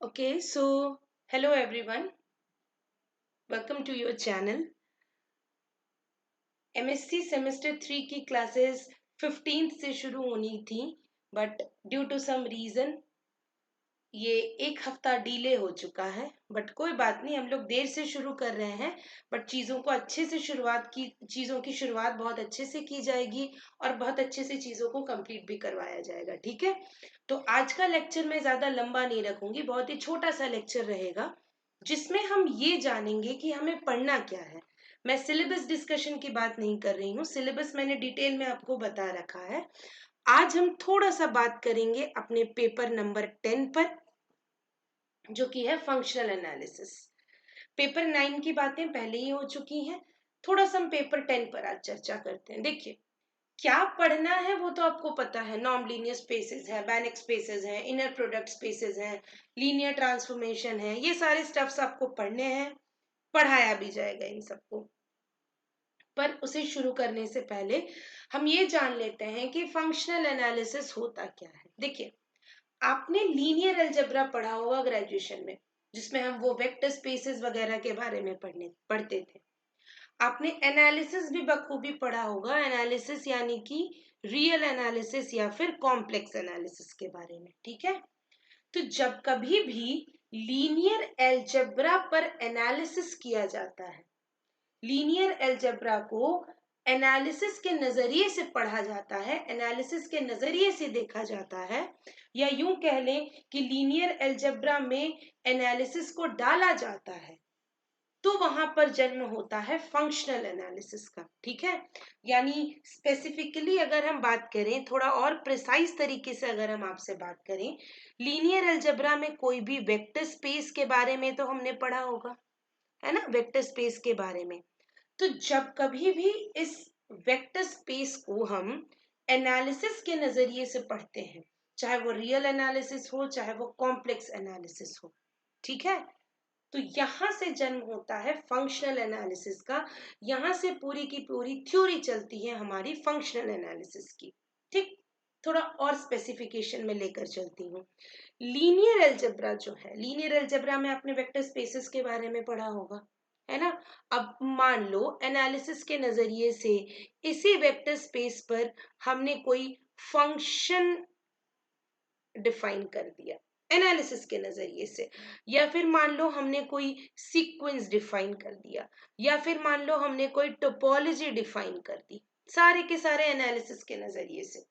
Okay, so hello everyone. Welcome to your channel. MSc semester 3 की classes 15th से शुरू होनी थी but due to some reason ये एक हफ्ता डिले हो चुका है। बट कोई बात नहीं, हम लोग देर से शुरू कर रहे हैं बट चीज़ों की शुरुआत बहुत अच्छे से की जाएगी और बहुत अच्छे से चीज़ों को कंप्लीट भी करवाया जाएगा। ठीक है, तो आज का लेक्चर मैं ज़्यादा लंबा नहीं रखूंगी, बहुत ही छोटा सा लेक्चर रहेगा जिसमें हम ये जानेंगे कि हमें पढ़ना क्या है। मैं सिलेबस डिस्कशन की बात नहीं कर रही हूँ, सिलेबस मैंने डिटेल में आपको बता रखा है। आज हम थोड़ा सा बात करेंगे अपने पेपर नंबर 10 पर, जो कि है फंक्शनल एनालिसिस। पेपर 9 की बातें पहले ही हो चुकी हैं, थोड़ा सा हम पेपर 10 पर आज चर्चा करते हैं। देखिए, क्या पढ़ना है वो तो आपको पता है। नॉन लीनियर स्पेसेस है, बैनिक स्पेसेस है, इनर प्रोडक्ट स्पेसेस हैं, लीनियर ट्रांसफॉर्मेशन है, ये सारे स्टफ्स आपको पढ़ने हैं, पढ़ाया भी जाएगा इन सबको। पर उसे शुरू करने से पहले हम ये जान लेते हैं कि फंक्शनल एनालिसिस होता क्या है। देखिए, आपने लीनियर अलजेब्रा पढ़ा होगा ग्रेजुएशन में, जिसमें हम वो वेक्टर स्पेसेस वगैरह के बारे में पढ़ते थे। आपने एनालिसिस भी बखूबी पढ़ा होगा, एनालिसिस यानी कि रियल एनालिसिस या फिर कॉम्प्लेक्स एनालिसिस के बारे में। ठीक है, तो जब कभी भी लीनियर अलजेब्रा पर एनालिसिस किया जाता है, लीनियर अलजेब्रा को एनालिसिस के नजरिए से पढ़ा जाता है, एनालिसिस के नजरिए से देखा जाता है, या यूं कह लें कि लीनियर अलजेब्रा में एनालिसिस को डाला जाता है, तो वहां पर जन्म होता है फंक्शनल एनालिसिस का। ठीक है, यानी स्पेसिफिकली अगर हम बात करें, थोड़ा और प्रिसाइज तरीके से अगर हम आपसे बात करें, लीनियर अलजेब्रा में कोई भी वेक्टर स्पेस के बारे में तो हमने पढ़ा होगा, है ना, वेक्टर स्पेस के बारे में। तो जब कभी भी इस वेक्टर स्पेस को हम एनालिसिस के नजरिए से पढ़ते हैं, चाहे वो रियल एनालिसिस हो चाहे वो कॉम्प्लेक्स एनालिसिस हो, ठीक है, तो यहां से जन्म होता है फंक्शनल एनालिसिस का। यहां से पूरी की पूरी थ्योरी चलती है हमारी फंक्शनल एनालिसिस की। ठीक, थोड़ा और स्पेसिफिकेशन में लेकर चलती हूँ। लीनियर अलजेब्रा जो है, लीनियर अलजेब्रा में आपने वेक्टर स्पेसेस के बारे में पढ़ा होगा, है ना। अब मान लो एनालिसिस के नजरिए से इसी वेक्टर स्पेस पर हमने कोई फंक्शन डिफाइन कर दिया एनालिसिस के नजरिए से, या फिर मान लो हमने कोई सीक्वेंस डिफाइन कर दिया, या फिर मान लो हमने कोई टोपोलॉजी डिफाइन कर दी, सारे के सारे एनालिसिस के नजरिए से।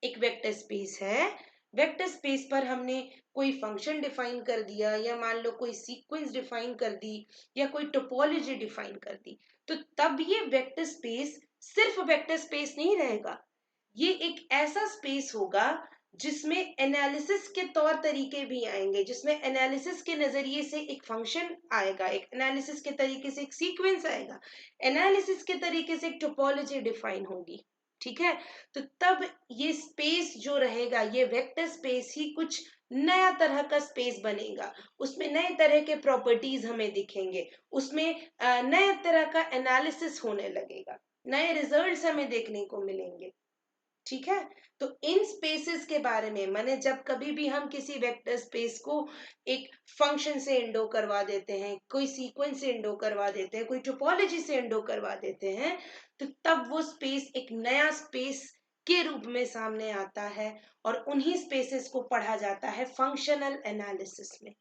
एक वेक्टर स्पेस है, वेक्टर स्पेस पर हमने कोई फंक्शन डिफाइन कर दिया, या मान लो कोई सीक्वेंस डिफाइन कर दी, या कोई टोपोलॉजी डिफाइन कर दी, तो तब ये वेक्टर स्पेस सिर्फ वेक्टर स्पेस नहीं रहेगा, ये एक ऐसा स्पेस होगा जिसमें एनालिसिस के तौर तरीके भी आएंगे, जिसमें एनालिसिस के नजरिए से एक फंक्शन आएगा, एक एनालिसिस के तरीके से एक सीक्वेंस आएगा, एनालिसिस के तरीके से एक टोपोलॉजी डिफाइन होगी। ठीक है, तो तब ये स्पेस जो रहेगा, ये वेक्टर स्पेस ही कुछ नया तरह का स्पेस बनेगा, उसमें नए तरह के प्रॉपर्टीज हमें दिखेंगे, उसमें नए तरह का एनालिसिस होने लगेगा, नए रिजल्ट्स हमें देखने को मिलेंगे। ठीक है, तो इन स्पेसेस के बारे में, माने जब कभी भी हम किसी वेक्टर स्पेस को एक फंक्शन से इंडो करवा देते हैं, कोई सीक्वेंस से इंडो करवा देते हैं, कोई टोपोलॉजी से इंडो करवा देते हैं, तो तब वो स्पेस एक नया स्पेस के रूप में सामने आता है, और उन्हीं स्पेसेस को पढ़ा जाता है फंक्शनल एनालिसिस में।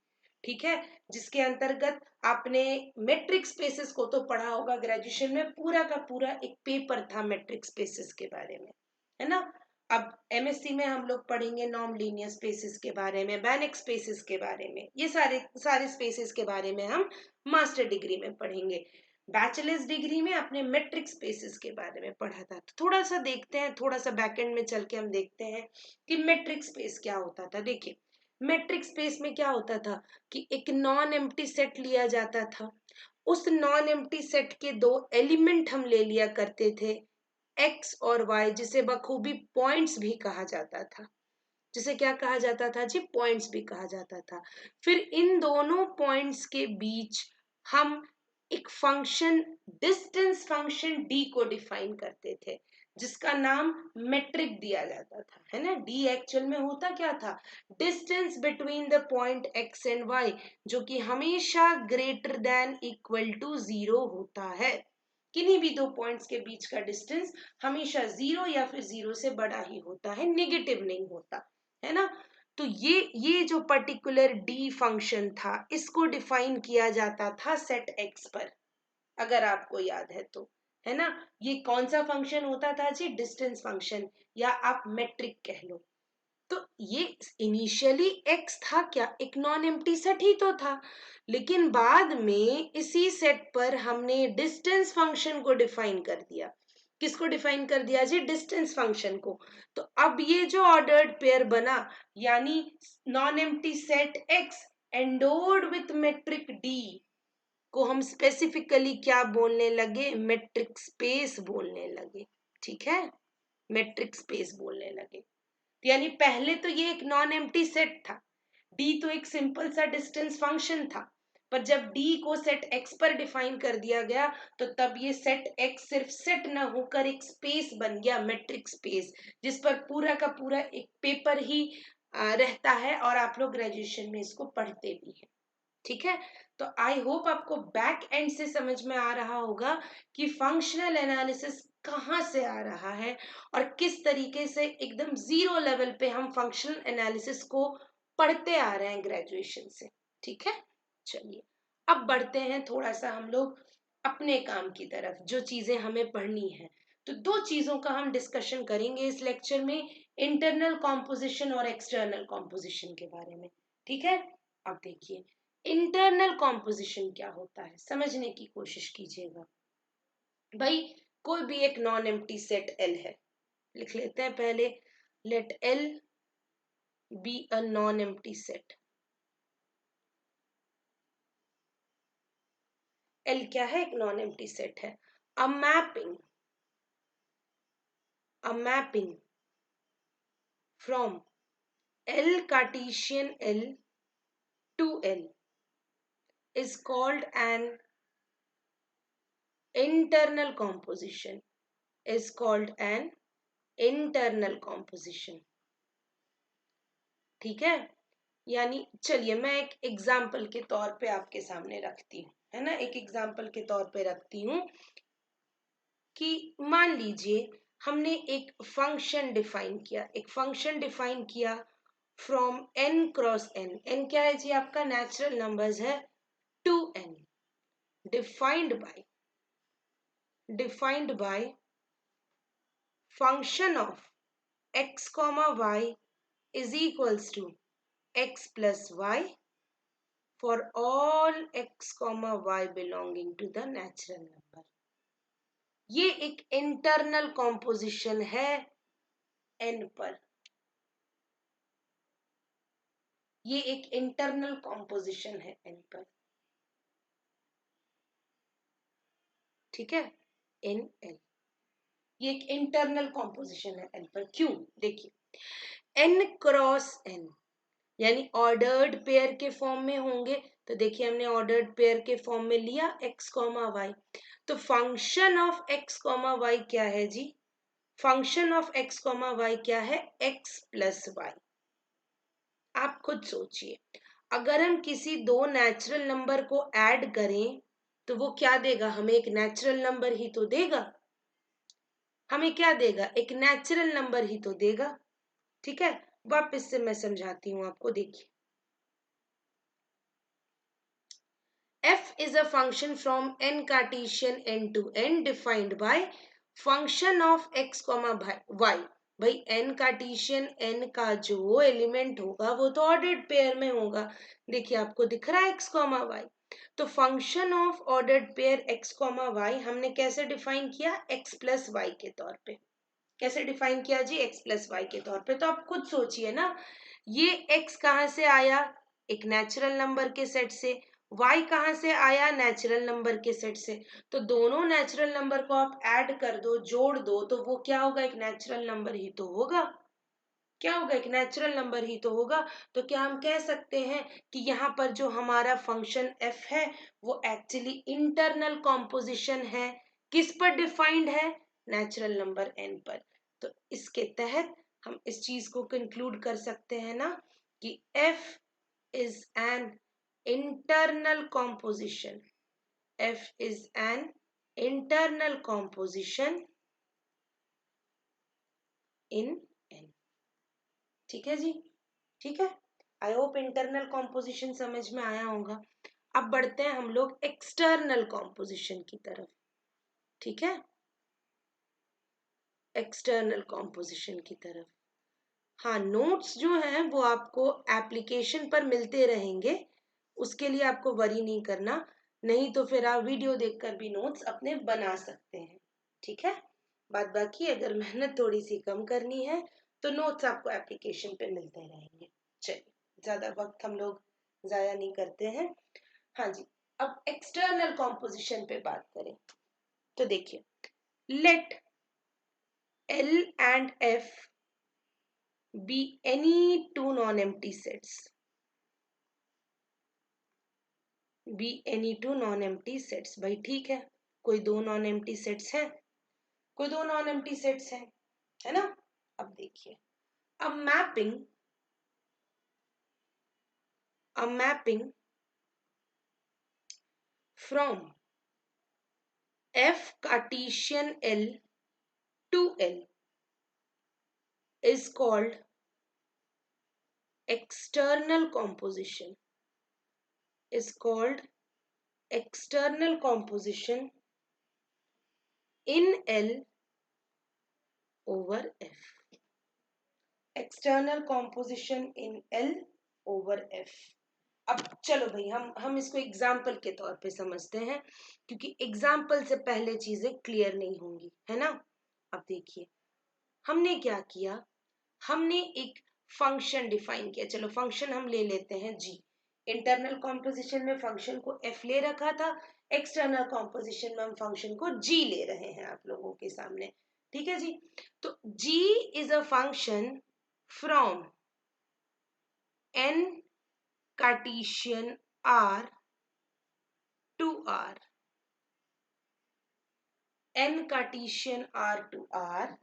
ठीक है, जिसके अंतर्गत आपने मेट्रिक स्पेसेस को तो पढ़ा होगा, ग्रेजुएशन में पूरा का पूरा एक पेपर था मेट्रिक स्पेसेस के बारे में, है ना। अब एमएससी में हम लोग पढ़ेंगे नॉन लीनियर स्पेसेस के बारे में, बैनिक स्पेसेस के बारे में, ये सारे सारे स्पेसेस के बारे में हम मास्टर डिग्री में पढ़ेंगे। बैचलर्स डिग्री में अपने मेट्रिक स्पेसेस के बारे में पढ़ा था। तो थोड़ा सा देखते हैं, थोड़ा सा बैकएंड में चल के हम देखते हैं कि मेट्रिक स्पेस क्या होता था। देखिए, मेट्रिक स्पेस में क्या होता था कि एक नॉन एम्प्टी सेट लिया जाता था, उस नॉन एम्प्टी सेट के दो एलिमेंट हम ले लिया करते थे, एक्स और वाई, जिसे बखूबी पॉइंट्स भी कहा जाता था। जिसे क्या कहा जाता था जी? पॉइंट्स भी कहा जाता था। फिर इन दोनों पॉइंट्स के बीच हम एक फंक्शन, डिस्टेंस फंक्शन डी को डिफाइन करते थे, जिसका नाम मेट्रिक दिया जाता था, है ना। डी एक्चुअल में होता क्या था, distance between the point X and Y, जो कि हमेशा ग्रेटर देन इक्वल टू 0 होता है। किन्हीं भी दो पॉइंट्स के बीच का डिस्टेंस हमेशा 0 या फिर 0 से बड़ा ही होता है, नेगेटिव नहीं होता, है ना। तो ये जो पर्टिकुलर डी फंक्शन था, इसको डिफाइन किया जाता था सेट एक्स पर, अगर आपको याद है तो, है ना। ये कौन सा फंक्शन होता था जी, डिस्टेंस फंक्शन, या आप मेट्रिक कह लो। तो ये इनिशियली एक्स था क्या, एक नॉन एम्प्टी सेट ही तो था, लेकिन बाद में इसी सेट पर हमने डिस्टेंस फंक्शन को डिफाइन कर दिया। किसको डिफाइन कर दिया जी, डिस्टेंस फंक्शन को। तो अब ये जो ऑर्डर्ड पेयर बना, यानी non empty set X endowed with metric D, को हम स्पेसिफिकली क्या बोलने लगे, मेट्रिक स्पेस बोलने लगे, ठीक है, मेट्रिक स्पेस बोलने लगे। यानी पहले तो ये एक नॉन एम्प्टी सेट था, डी तो एक सिंपल सा डिस्टेंस फंक्शन था, पर जब डी को सेट एक्स पर डिफाइन कर दिया गया, तो तब ये सेट एक्स सिर्फ सेट ना होकर एक स्पेस बन गया, मेट्रिक स्पेस, जिस पर पूरा का पूरा एक पेपर ही रहता है, और आप लोग ग्रेजुएशन में इसको पढ़ते भी हैं, ठीक है। तो आई होप आपको बैक एंड से समझ में आ रहा होगा कि फंक्शनल एनालिसिस कहाँ से आ रहा है, और किस तरीके से एकदम जीरो लेवल पे हम फंक्शनल एनालिसिस को पढ़ते आ रहे हैं ग्रेजुएशन से, ठीक है। चलिए अब बढ़ते हैं थोड़ा सा हम लोग अपने काम की तरफ, जो चीजें हमें पढ़नी है। तो दो चीजों का हम डिस्कशन करेंगे इस लेक्चर में, इंटरनल कॉम्पोजिशन और एक्सटर्नल कॉम्पोजिशन के बारे में, ठीक है। अब देखिए इंटरनल कॉम्पोजिशन क्या होता है, समझने की कोशिश कीजिएगा। भाई कोई भी एक नॉन एम्प्टी सेट एल है, लिख लेते हैं पहले, let L be a non empty set. L क्या है, एक नॉन एम्प्टी सेट है। A mapping from L Cartesian L to L is called an internal composition, is called an internal composition, ठीक है। यानी चलिए मैं एक एग्जाम्पल के तौर पे आपके सामने रखती हूँ, है ना, एक एग्जाम्पल के तौर पे रखती हूँ कि मान लीजिए हमने एक फंक्शन डिफाइन किया, एक फंक्शन डिफाइन किया from n cross n, n क्या है जी, आपका नेचुरल नंबर्स है, to n, defined by function of x comma y is equals to x plus y for all x comma y belonging to the natural number। ये एक internal composition है n पर, ये एक इंटरनल कॉम्पोजिशन है n पर, ठीक है, इन n, ये एक इंटरनल कॉम्पोजिशन है n पर। क्यों, देखिए n क्रॉस n यानी ऑर्डर्ड पेयर के फॉर्म में होंगे, तो देखिए हमने ऑर्डर्ड पेयर के फॉर्म में लिया x कॉमा वाई, तो function of x comma y क्या है जी, function of x comma y क्या है, x प्लस वाई। आप खुद सोचिए, अगर हम किसी दो नेचुरल नंबर को ऐड करें तो वो क्या देगा, हमें एक नेचुरल नंबर ही तो देगा, हमें क्या देगा, एक नेचुरल नंबर ही तो देगा, ठीक है। वापस से मैं समझाती हूं आपको, देखिए f is a function from n Cartesian n to n defined by function of x comma y। भाई n कार्टेशियन n का जो एलिमेंट होगा वो तो ऑर्डर्ड पेयर में होगा, देखिए आपको दिख रहा है x कॉमा y, तो function of ordered pair x comma y हमने कैसे डिफाइन किया, x प्लस वाई के तौर पे, कैसे डिफाइन किया जी, x प्लस वाई के तौर पे। तो आप खुद सोचिए ना, ये x कहाँ से आया, एक नेचुरल नंबर के सेट से, y कहाँ से आया, नेचुरल नंबर के सेट से, तो दोनों नेचुरल नंबर को आप ऐड कर दो, जोड़ दो, तो वो क्या होगा, एक नेचुरल नंबर ही तो होगा, क्या होगा, एक नेचुरल नंबर ही तो होगा। तो क्या हम कह सकते हैं कि यहाँ पर जो हमारा फंक्शन f है वो एक्चुअली इंटरनल कॉम्पोजिशन है, किस पर डिफाइंड है, नेचुरल नंबर n पर। तो इसके तहत हम इस चीज को कंक्लूड कर सकते हैं ना कि f is an internal composition. f is an internal composition in n. ठीक है जी, ठीक है। आई होप इंटरनल कॉम्पोजिशन समझ में आया होगा। अब बढ़ते हैं हम लोग एक्सटर्नल कॉम्पोजिशन की तरफ। ठीक है, एक्सटर्नल कॉम्पोजिशन की तरफ। हाँ, नोट्स जो हैं वो आपको एप्लीकेशन पर मिलते रहेंगे, उसके लिए आपको वरी नहीं करना, नहीं तो फिर आप वीडियो देखकर भी नोट्स अपने बना सकते हैं। ठीक है, बाद बाकी अगर मेहनत थोड़ी सी कम करनी है तो नोट्स आपको एप्लीकेशन पे मिलते रहेंगे। चलिए, ज्यादा वक्त हम लोग जाया नहीं करते हैं। हाँ जी, अब एक्सटर्नल कॉम्पोजिशन पे बात करें तो देखिए, late L and F be any two non-empty sets. Be any two non-empty sets. भाई ठीक है, कोई दो नॉन एम्प्टी सेट्स हैं, कोई दो नॉन एम्प्टी सेट्स हैं, है ना। अब देखिए, a mapping from F Cartesian L to L is called external composition. Is called external composition in L over F. External composition in L over F. अब चलो भाई, हम इसको एग्जाम्पल के तौर पे समझते हैं, क्योंकि एग्जाम्पल से पहले चीजें क्लियर नहीं होंगी, है ना। अब देखिए, हमने क्या किया, हमने एक फंक्शन डिफाइन किया। चलो फंक्शन हम ले लेते हैं g। इंटरनल कॉम्पोजिशन में फंक्शन को f ले रखा था, एक्सटर्नल कॉम्पोजिशन में हम फंक्शन को g ले रहे हैं आप लोगों के सामने। ठीक है जी, तो g is a function from n Cartesian R to R, n Cartesian R to R,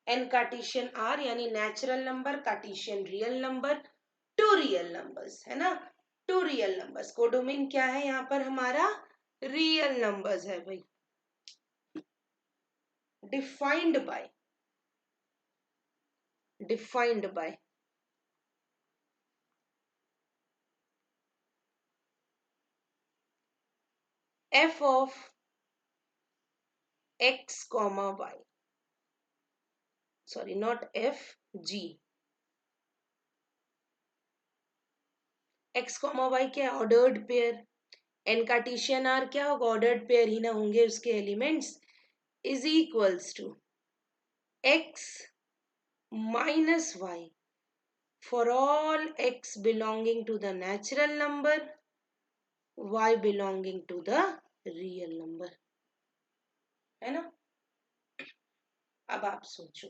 n Cartesian R यानी natural number, Cartesian real number, two real numbers, है ना। टू रियल नंबर्स, कोडोमेन क्या है यहाँ पर हमारा, रियल नंबर्स है भाई। Defined by f of x comma y, sorry not f, g। x comma y क्या है, ऑर्डर्ड पेयर। n कार्टेशियन r क्या होगा, ऑर्डर्ड पेयर ही ना होंगे उसके elements, is equals to x minus y for all x belonging to the natural number, y belonging to the real number, है ना। अब आप सोचो,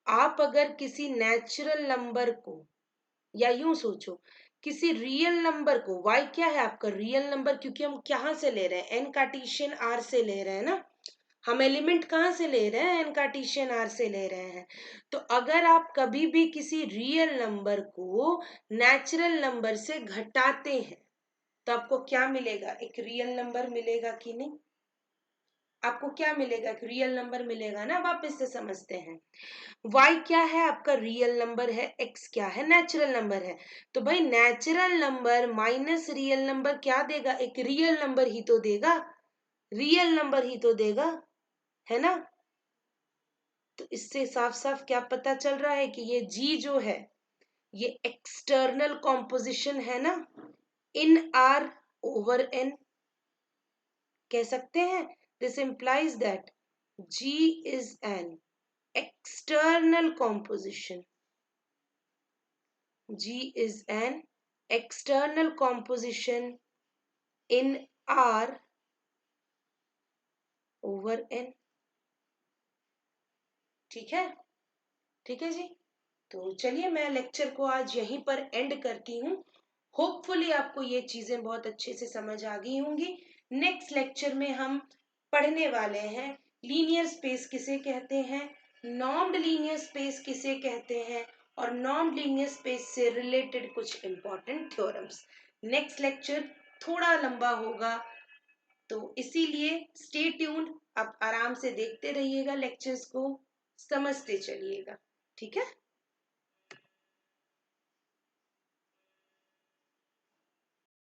आप अगर किसी नेचुरल नंबर को, या यूं सोचो किसी रियल नंबर को, y क्या है आपका रियल नंबर, क्योंकि हम कहाँ से ले रहे हैं, n कार्टेशियन r से ले रहे हैं ना, हम एलिमेंट कहाँ से ले रहे हैं, n कार्टेशियन r से ले रहे हैं। तो अगर आप कभी भी किसी रियल नंबर को नेचुरल नंबर से घटाते हैं तो आपको क्या मिलेगा, एक रियल नंबर मिलेगा कि नहीं, आपको क्या मिलेगा, एक रियल नंबर मिलेगा ना। वापस से समझते हैं, y क्या है आपका रियल नंबर है, x क्या है नेचुरल नंबर है। तो भाई natural number minus real number क्या देगा, एक रियल नंबर ही तो देगा, रियल नंबर ही तो देगा, है ना। तो इससे साफ साफ क्या पता चल रहा है कि ये g जो है ये एक्सटर्नल कॉम्पोजिशन है ना, इन r ओवर n कह सकते हैं। This implies that g is an external composition, g is an external composition in r over n। ठीक है, ठीक है जी। तो चलिए मैं लेक्चर को आज यहीं पर एंड करती हूँ। होपफुली आपको ये चीजें बहुत अच्छे से समझ आ गई होंगी। नेक्स्ट लेक्चर में हम पढ़ने वाले हैं लीनियर स्पेस किसे कहते हैं, नॉर्म्ड लीनियर स्पेस किसे कहते हैं, और नॉर्म्ड लीनियर स्पेस से रिलेटेड कुछ इंपॉर्टेंट थ्योरम्स। नेक्स्ट लेक्चर थोड़ा लंबा होगा, तो इसीलिए स्टे ट्यून्ड, आप आराम से देखते रहिएगा, लेक्चर्स को समझते चलिएगा, ठीक है।